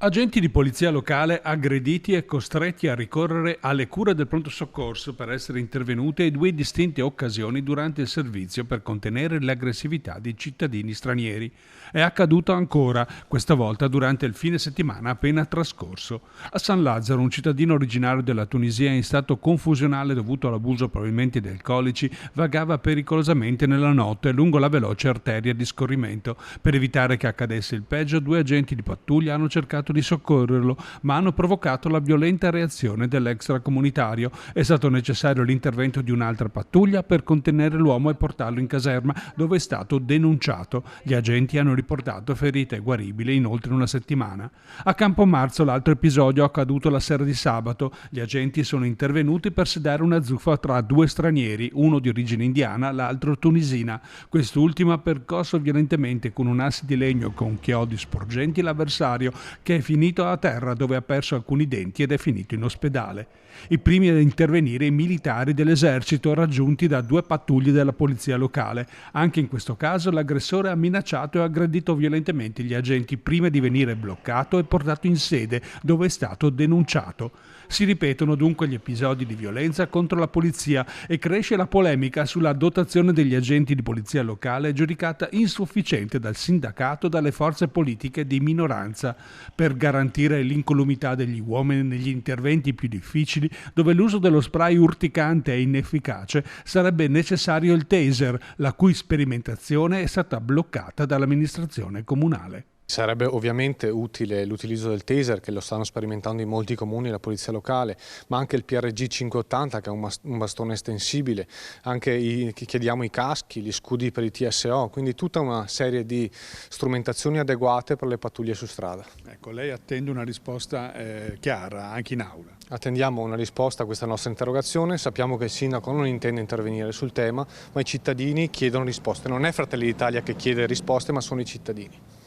Agenti di polizia locale aggrediti e costretti a ricorrere alle cure del pronto soccorso per essere intervenuti in due distinte occasioni durante il servizio per contenere l'aggressività di cittadini stranieri. È accaduto ancora, questa volta durante il fine settimana appena trascorso. A San Lazzaro, un cittadino originario della Tunisia in stato confusionale dovuto all'abuso probabilmente di alcolici vagava pericolosamente nella notte lungo la veloce arteria di scorrimento. Per evitare che accadesse il peggio, due agenti di pattuglia hanno cercato di soccorrerlo, ma hanno provocato la violenta reazione dell'extracomunitario. È stato necessario l'intervento di un'altra pattuglia per contenere l'uomo e portarlo in caserma, dove è stato denunciato. Gli agenti hanno riportato ferite guaribili in oltre una settimana. A Campomarzo l'altro episodio è accaduto la sera di sabato. Gli agenti sono intervenuti per sedare una zuffa tra due stranieri, uno di origine indiana, l'altro tunisina. Quest'ultimo ha percosso violentemente con un asse di legno con chiodi sporgenti l'avversario, che è finito a terra dove ha perso alcuni denti ed è finito in ospedale. I primi ad intervenire i militari dell'esercito raggiunti da due pattuglie della polizia locale. Anche in questo caso l'aggressore ha minacciato e aggredito violentemente gli agenti prima di venire bloccato e portato in sede dove è stato denunciato. Si ripetono dunque gli episodi di violenza contro la polizia e cresce la polemica sulla dotazione degli agenti di polizia locale, giudicata insufficiente dal sindacato e dalle forze politiche di minoranza per garantire l'incolumità degli uomini negli interventi più difficili, dove l'uso dello spray urticante è inefficace. Sarebbe necessario il taser, la cui sperimentazione è stata bloccata dall'amministrazione comunale. Sarebbe ovviamente utile l'utilizzo del taser, che lo stanno sperimentando in molti comuni, la polizia locale, ma anche il PRG 580, che è un bastone estensibile, anche chiediamo i caschi, gli scudi per i TSO, quindi tutta una serie di strumentazioni adeguate per le pattuglie su strada. Ecco, lei attende una risposta chiara anche in aula. Attendiamo una risposta a questa nostra interrogazione, sappiamo che il sindaco non intende intervenire sul tema, ma i cittadini chiedono risposte. Non è Fratelli d'Italia che chiede risposte, ma sono i cittadini.